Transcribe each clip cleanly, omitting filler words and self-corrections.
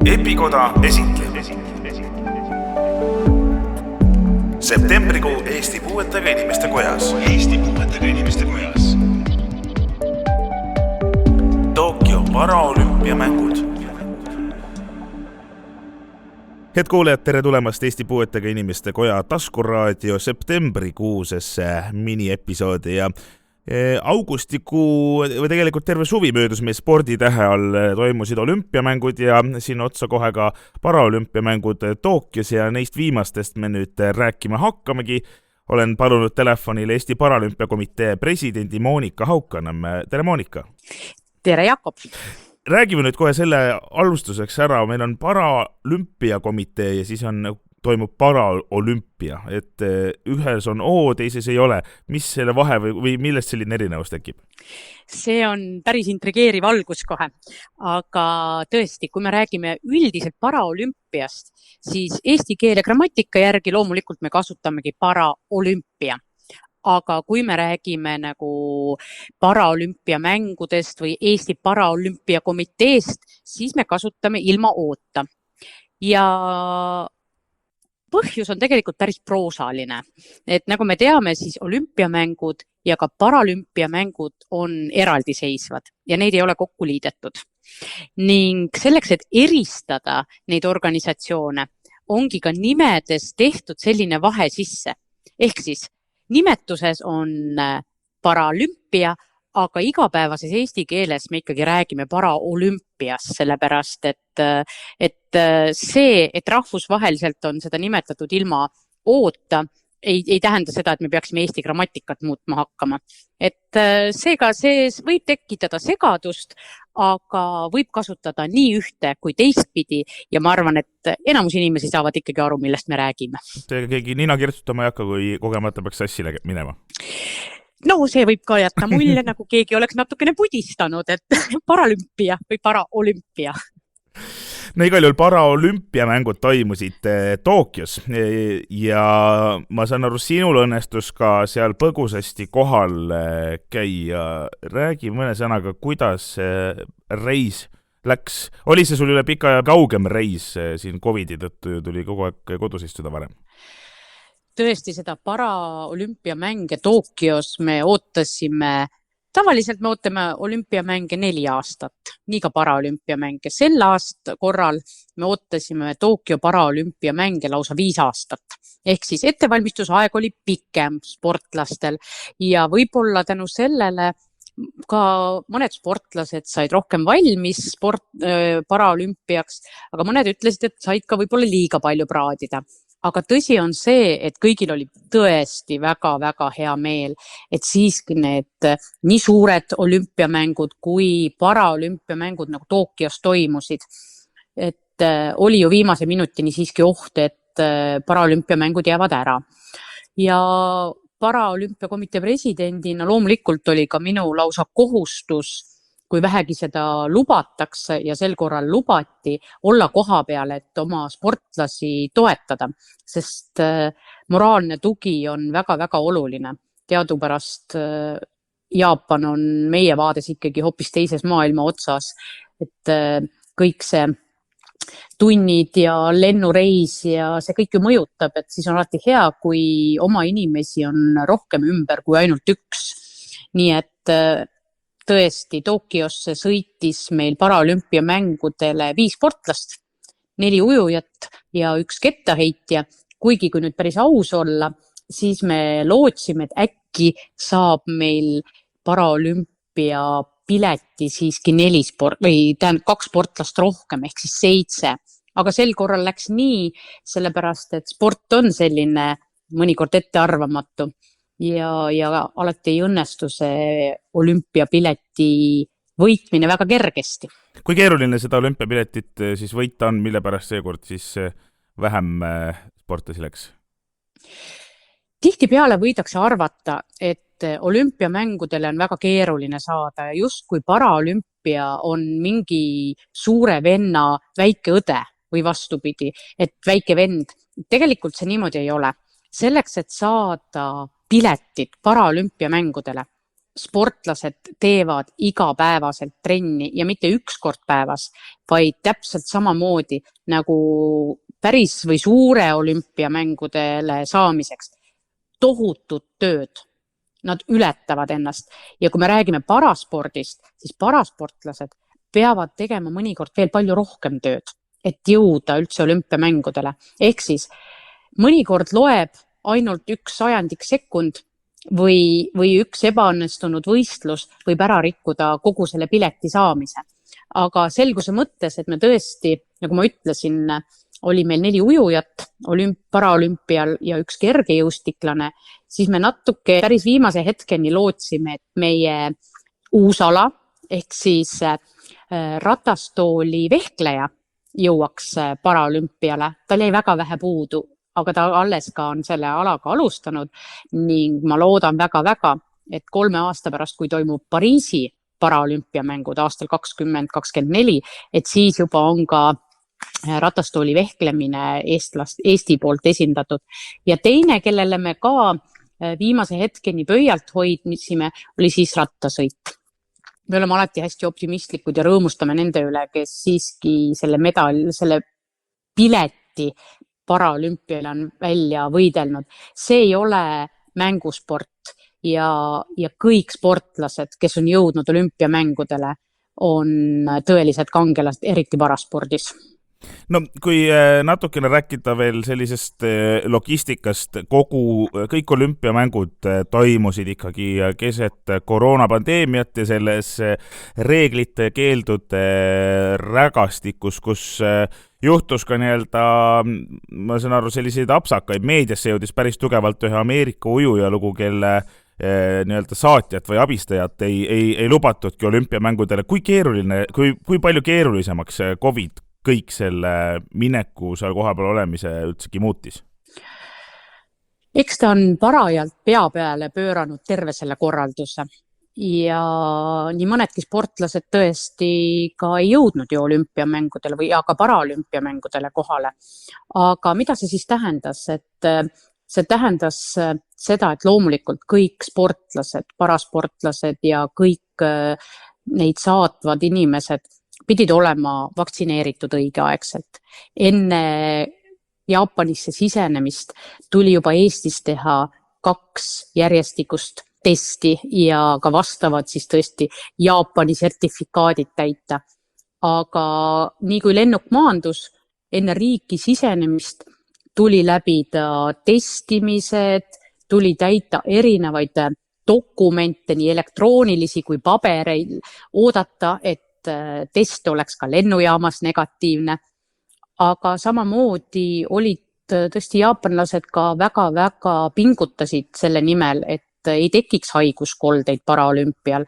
Epikoda esitleb septembrikuu Eesti Puuetega Inimeste Kojas. Tokyo paraolümpiamängud. Head kuulejad, tere tulemast Eesti Puuetega Inimeste Koja taskuraadio septembrikuusesse miniepisoodi ja augustikuu või tegelikult terve suvi möödus meil sporditähe all toimusid olümpiamängud ja siin otsa kohe ka paraolümpiamängud Tokyos ja neist viimastest me nüüd rääkima hakkamegi. Olen palunud telefonile Eesti Paralümpiakomitee presidendi Monika Haukanõmm. Tere Monika! Tere Jakob! Räägime nüüd kohe selle alustuseks ära. Meil on Paralümpiakomitee ja siis toimub paraolümpia, et ühes on O, teises ei ole. Mis selle vahe või millest selline erinevus tekib? See on päris intrigeeriv algus kohe, aga tõesti, kui me räägime üldiselt paraolümpiast, siis eesti keele grammatika järgi loomulikult me kasutamegi paraolümpia. Aga kui me räägime nagu paraolümpiamängudest või Eesti Paraolümpiakomiteest, siis me kasutame ilma oota. Ja põhjus on tegelikult päris proosaline. Et nagu me teame, siis olümpiamängud ja ka paralümpiamängud on eraldiseisvad ja neid ei ole kokku liidetud. Ning selleks, et eristada neid organisatsioone, ongi ka nimedes tehtud selline vahe sisse. Ehk siis nimetuses on paralümpia, aga igapäevases eesti keeles me ikkagi räägime paraolümpiast, sellepärast et see, et rahvusvaheliselt on seda nimetatud ilma oota, ei tähenda seda, et me peaksime eesti grammatikat muutma hakkama. Et seega see võib tekitada segadust, aga võib kasutada nii ühte kui teistpidi ja ma arvan, et enamus inimesi saavad ikkagi aru, millest me räägime. Keegi nina kirtsutama ei hakka, kui kogemata peaks sassi minema? No see võib ka jätta mulje, nagu keegi oleks natukene pudistanud, et paralümpia või paraolümpia. No igal juhul paraolümpiamängud toimusid Tokyos ja ma saan aru, sinul õnnestus ka seal põgusasti kohal käia. Räägi mõne sõnaga, kuidas reis läks. Oli see sul üle pika ja kaugem reis siin COVID-i tõttu, tuli kogu aeg kodus istuda varem? Tõesti, seda paraolümpiamänge Tokyos me ootasime, tavaliselt me ootame olümpiamänge 4 aastat, nii ka paraolümpiamänge. Sel aasta korral me ootasime Tokyo paraolümpiamänge lausa 5 aastat. Ehk siis ettevalmistusaeg oli pikem sportlastel ja võib-olla tänu sellele ka mõned sportlased said rohkem valmis paraolümpiaks, aga mõned ütlesid, et said ka võib-olla liiga palju praadida. Aga tõsi on see, et kõigil oli tõesti väga-väga hea meel, et siiski need nii suured olümpiamängud kui paraolümpiamängud nagu Tokyos toimusid. Et oli ju viimase minutini siiski oht, et paraolümpiamängud jäävad ära. Ja Paraolümpiakomitee presidendina loomulikult oli ka minu lausa kohustus, kui vähegi seda lubatakse ja sel korral lubati, olla koha peal, et oma sportlasi toetada, sest moraalne tugi on väga-väga oluline. Teadupärast Jaapan on meie vaades ikkagi hoopis teises maailma otsas, et kõik see tunnid ja lennureis ja see kõik ju mõjutab, et siis on alati hea, kui oma inimesi on rohkem ümber kui ainult üks. Nii et tõesti, Tokyosse sõitis meil paraolümpiamängudele 5 sportlast, 4 ujujat ja 1 kettaheitja. Kuigi kui nüüd päris aus olla, siis me lootsime, et äkki saab meil paraolümpia pileti siiski 2 sportlast rohkem, ehk siis 7. Aga sel korral läks nii, sellepärast et sport on selline mõnikord ettearvamatu. Ja alati ei õnnestu see olümpiapileti võitmine väga kergesti. Kui keeruline seda olümpiapiletit siis võita on, mille pärast seekord siis vähem sportlasi läks? Tihtipeale võidakse arvata, et olümpiamängudele on väga keeruline saada ja just kui paraolümpia on mingi suure venna väike õde või vastupidi, et väike vend. Tegelikult see niimoodi ei ole. Selleks, et saada piletid paraolümpiamängudele, sportlased teevad igapäevaselt trenni ja mitte üks kord päevas, vaid täpselt samamoodi nagu päris või suure olümpiamängudele saamiseks. Tohutut tööd. Nad ületavad ennast. Ja kui me räägime paraspordist, siis parasportlased peavad tegema mõnikord veel palju rohkem tööd, et jõuda üldse olümpiamängudele. Ehk siis mõnikord loeb ainult 1/100 sekund või üks ebaõnnestunud võistlus võib ära rikkuda kogu selle pileti saamise. Aga selguse mõttes, et me tõesti, nagu ma ütlesin, oli meil 4 ujujat paraolümpial ja 1 kergejõustiklane, siis me natuke päris viimase hetkeni lootsime, et meie uus ala ehk siis ratastooli vehkleja jõuaks paraolümpiale. Tal jäi väga vähe puudu, aga ta alles ka on selle alaga alustanud ning ma loodan väga-väga, et 3 aasta pärast, kui toimub Pariisi paraolümpiamängud aastal 2024, et siis juba on ka ratastooli vehklemine Eesti poolt esindatud. Ja teine, kellele me ka viimase hetkeni pöialt hoidmisime, oli siis rattasõit. Me oleme alati hästi optimistlikud ja rõõmustame nende üle, kes siiski selle pileti paraolümpiale on välja võidelnud. See ei ole mängusport ja kõik sportlased, kes on jõudnud olümpiamängudele, on tõelised kangelased, eriti paraspordis. No kui natukene rääkida veel sellisest logistikast, kõik olümpiamängud toimusid ikkagi keset koroonapandeemiat ja selles reeglite keeldude rägastikus, kus juhtus ka ma saan aru, selliseid apsakaid. Meediasse jõudis päris tugevalt ühe Ameerika ujuja lugu, kelle saatjat või abistajat ei lubatudki olümpiamängudele. Kui palju keerulisemaks COVID kõik selle mineku seal kohapeal olemise üldsegi muutis? Eks ta on parajalt pea peale pööranud terve selle korralduse ja nii mõnedki sportlased tõesti ka ei jõudnud ju olümpiamängudele või ka paraolümpiamängudele kohale. Aga mida see siis tähendas? See tähendas seda, et loomulikult kõik sportlased, parasportlased ja kõik neid saatvad inimesed pidid olema vaktsineeritud õigeaegselt. Enne Jaapanisse sisenemist tuli juba Eestis teha 2 järjestikust testi ja ka vastavad siis tõesti Jaapani sertifikaadid täita. Aga nii kui lennuk maandus, enne riiki sisenemist tuli läbida testimised, tuli täita erinevaid dokumente, nii elektroonilisi kui pabereid, oodata, et test oleks ka lennujaamas negatiivne, aga samamoodi olid tõesti jaapanlased ka väga-väga pingutasid selle nimel, et ei tekiks haiguskoldeid paraolümpial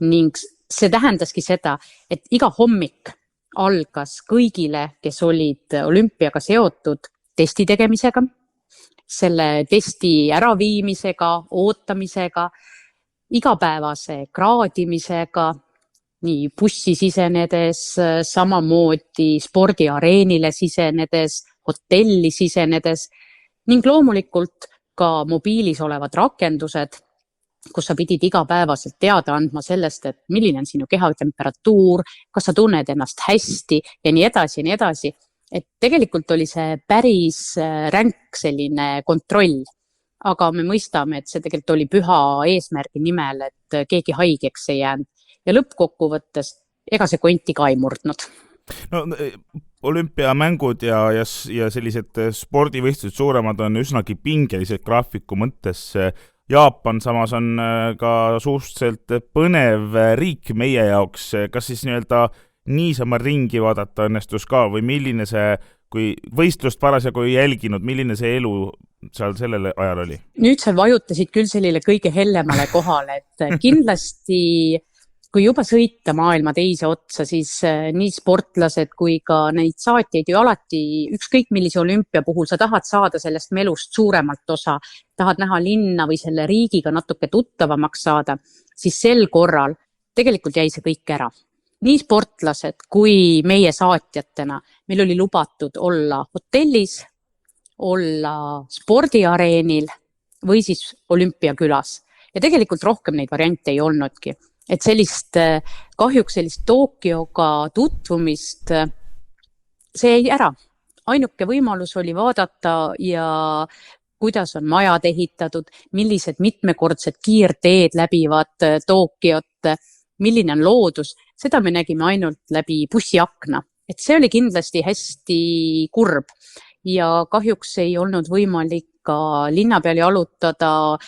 ning see tähendaski seda, et iga hommik algas kõigile, kes olid olümpiaga seotud, testi tegemisega, selle testi äraviimisega, ootamisega, igapäevase kraadimisega, nii bussi sisenedes, samamoodi spordiareenile sisenedes, hotelli sisenedes ning loomulikult ka mobiilis olevad rakendused, kus sa pidid igapäevaselt teada andma sellest, et milline on sinu kehatemperatuur, kas sa tunned ennast hästi ja nii edasi ja nii edasi. Et tegelikult oli see päris ränk selline kontroll, aga me mõistame, et see tegelikult oli püha eesmärgi nimel, et keegi haigeks ei jäänud. Ja lõppkokkuvõttes, ega see konti ka ei murdnud. No, olümpiamängud ja sellised spordivõistlused suuremad on üsnagi pingelised graafiku mõttes. Jaapan samas on ka suhteliselt põnev riik meie jaoks. Kas siis niisama ringi vaadata õnnestus ka või milline see, kui võistlust parasjagu ei jälginud, milline see elu seal sellel ajal oli? Nüüd sa vajutasid küll sellele kõige hellemale kohale, et kindlasti kui juba sõita maailma teise otsa, siis nii sportlased kui ka neid saatjaid ju alati, ükskõik millise olümpia puhul, sa tahad saada sellest melust suuremalt osa, tahad näha linna või selle riigiga natuke tuttavamaks saada, siis sel korral tegelikult jäi see kõik ära. Nii sportlased kui meie saatjatena, meil oli lubatud olla hotellis, olla spordiareenil või siis olümpiakülas. ja tegelikult rohkem neid variante ei olnudki. Et kahjuks sellist Tokyoga tutvumist, see jäi ära. Ainuke võimalus oli vaadata ja kuidas on majad ehitatud, millised mitmekordsed kiirteed läbivad Tokyot, milline on loodus, seda me nägime ainult läbi bussiakna. Et see oli kindlasti hästi kurb ja kahjuks ei olnud võimalik ka linna peal jalutada,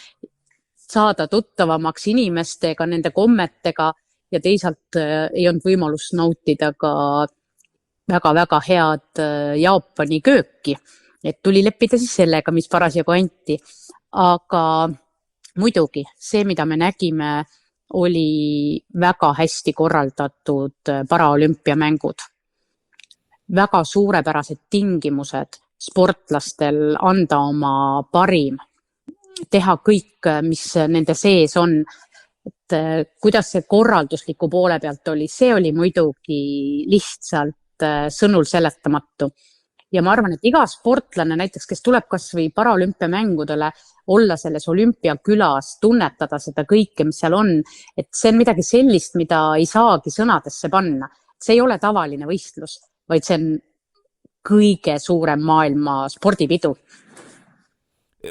saada tuttavamaks inimestega, nende kommetega ja teisalt ei olnud võimalus nautida ka väga-väga head Jaapani kööki. Et tuli leppida siis sellega, mis parasjagu anti. Aga muidugi see, mida me nägime, oli väga hästi korraldatud paraolümpiamängud. Väga suurepärased tingimused sportlastel anda oma parim, teha kõik, mis nende sees on. Et kuidas see korraldusliku poole pealt oli, see oli muidugi lihtsalt sõnul seletamatu. Ja ma arvan, et iga sportlane näiteks, kes tuleb kas või paraolümpiamängudele, olla selles olümpiakülas, tunnetada seda kõike, mis seal on, et see on midagi sellist, mida ei saagi sõnadesse panna. See ei ole tavaline võistlus, vaid see on kõige suurem maailma spordipidu.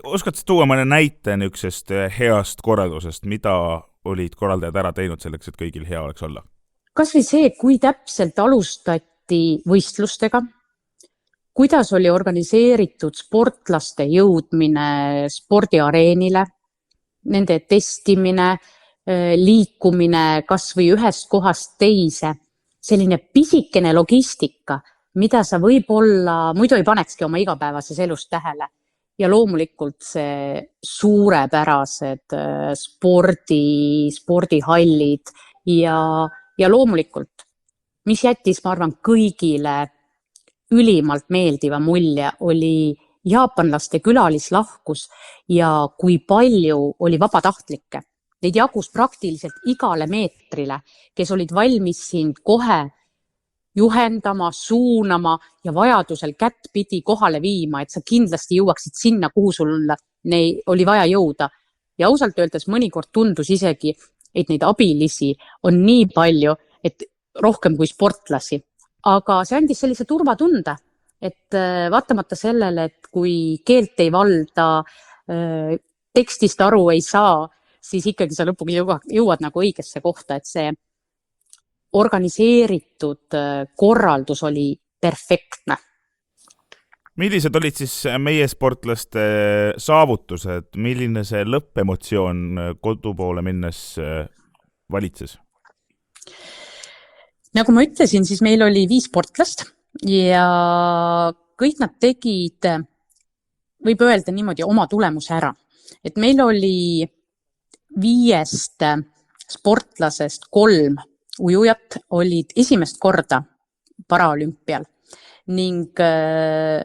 Oskad sa tuua mõne näite niisugusest heast korraldusest, mida olid korraldajad ära teinud selleks, et kõigil hea oleks olla? Kas või see, kui täpselt alustati võistlustega, kuidas oli organiseeritud sportlaste jõudmine spordiareenile, nende testimine, liikumine kas või ühest kohast teise, selline pisikene logistika, mida sa võib-olla muidu ei panekski oma igapäevases elus tähele. Ja loomulikult see suurepärased spordihallid ja loomulikult, mis jättis, ma arvan, kõigile ülimalt meeldiva mulje, oli jaapanlaste külalislahkus ja kui palju oli vabatahtlikke. Neid jagus praktiliselt igale meetrile, kes olid valmis sind kohe juhendama, suunama ja vajadusel kättpidi kohale viima, et sa kindlasti jõuaksid sinna, kuhu sul oli vaja jõuda. Ja ausalt öeldes mõnikord tundus isegi, et neid abilisi on nii palju, et rohkem kui sportlasi. Aga see andis sellise turvatunde, et vaatamata sellele, et kui keelt ei valda, tekstist aru ei saa, siis ikkagi sa lõpuks jõuad nagu õigesse kohta, et see organiseeritud korraldus oli perfektne. Millised olid siis meie sportlaste saavutused? Milline see lõppemotsioon kodu poole minnes valitses? Nagu ma ütlesin, siis meil oli 5 sportlast ja kõik nad tegid, võib öelda niimoodi, oma tulemuse ära. Et meil oli 5 sportlasest 3 ujujat olid esimest korda paraolümpial ning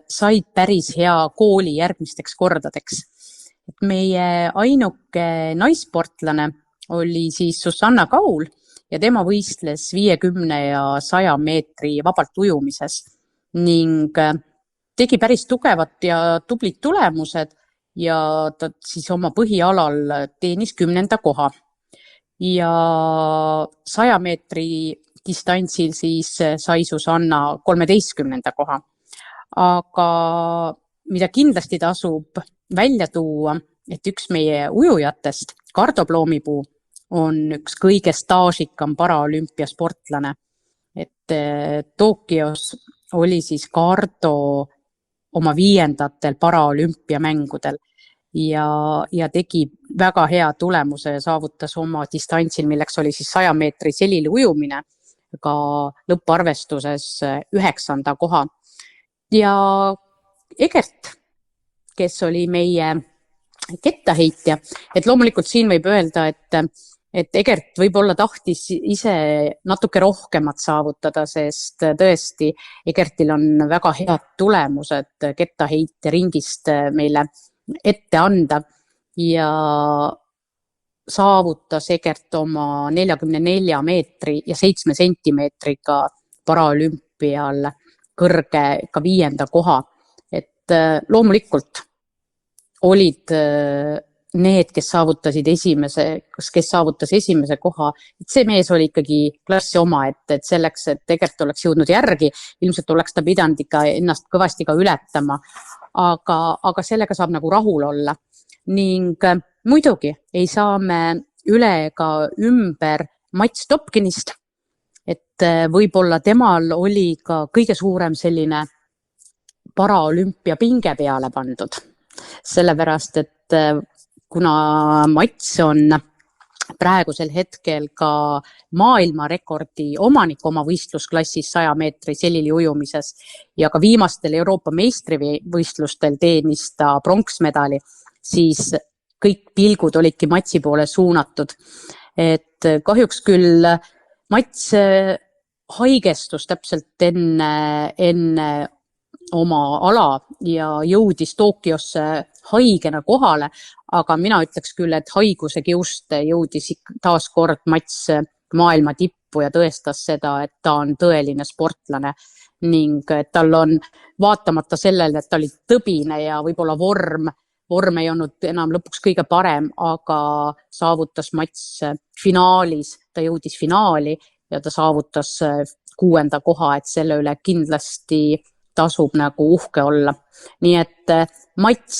said päris hea kooli järgmisteks kordadeks. Et meie ainuke naissportlane oli siis Susanna Kaul ja tema võistles 50 ja 100 meetri vabalt ujumises ning tegi päris tugevat ja tublid tulemused ja ta siis oma põhialal teenis 10. koha. Ja 100 meetri distantsil siis sai Susanna 13. koha. Aga mida kindlasti tasub välja tuua, et üks meie ujujatest, Kardo Ploomipuu, on üks kõige staažikam paraolümpiasportlane. Et Tokyos oli siis Kardo oma 5. paraolümpiamängudel ja tegi väga hea tulemuse ja saavutas oma distantsil, milleks oli siis 100 meetri selili ujumine, ka lõpparvestuses 9. koha. Ja Egert, kes oli meie kettaheitja, et loomulikult siin võib öelda, et Egert võib-olla tahtis ise natuke rohkemat saavutada, sest tõesti Egertil on väga head tulemused kettaheite ringist meile ette anda ja saavutas Egert oma 44 meetri ja 7 sentimeetriga paraolümpial kõrge ka 5. koha. Et loomulikult olid need, kes saavutasid kes saavutas esimese koha, et see mees oli ikkagi klassi omaette, et selleks, et tegelikult oleks jõudnud järgi, ilmselt oleks ta pidanud ikka ennast kõvasti ka ületama, aga sellega saab nagu rahul olla. Ning muidugi ei saa me üle ega ümber Mats Topkinist, et võib-olla temal oli ka kõige suurem selline paraolümpia pinge peale pandud, sellepärast, et kuna Mats on praegusel hetkel ka maailmarekordi omanik oma võistlusklassis 100 meetri selili ujumises ja ka viimastel Euroopa meistrivõistlustel teenis ta pronksmedali, siis kõik pilgud olidki Matsi poole suunatud. Et kahjuks küll Mats haigestus täpselt enne oma ala ja jõudis Tokyosse haigena kohale, aga mina ütleks küll, et haiguse kiust jõudis taas kord Mats maailma tippu ja tõestas seda, et ta on tõeline sportlane ning tal on vaatamata sellele, et ta oli tõbine ja võib-olla vorm ei olnud enam lõpuks kõige parem, aga saavutas Mats finaalis, ta jõudis finaali ja ta saavutas 6. koha, et selle üle kindlasti tasub nagu uhke olla. Nii et Mats,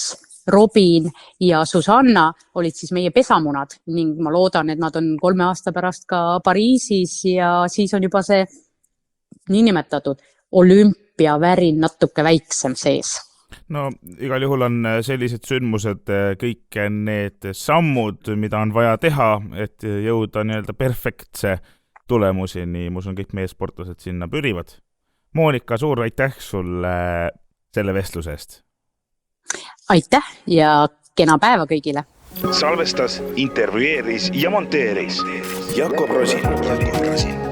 Robin ja Susanna olid siis meie pesamunad ning ma loodan, et nad on 3 aasta pärast ka Pariisis ja siis on juba see niinimetatud olümpiavärin natuke väiksem sees. No igal juhul on sellised sündmused, kõik need sammud, mida on vaja teha, et jõuda nii-öelda perfektse tulemuseni, ma usun, kõik meie sportlased sinna pürivad. Monika, suur aitäh sulle selle vestluse eest. Aitäh ja kena päeva kõigile. Salvestas, intervjueeris ja monteeris Jakob Rosin.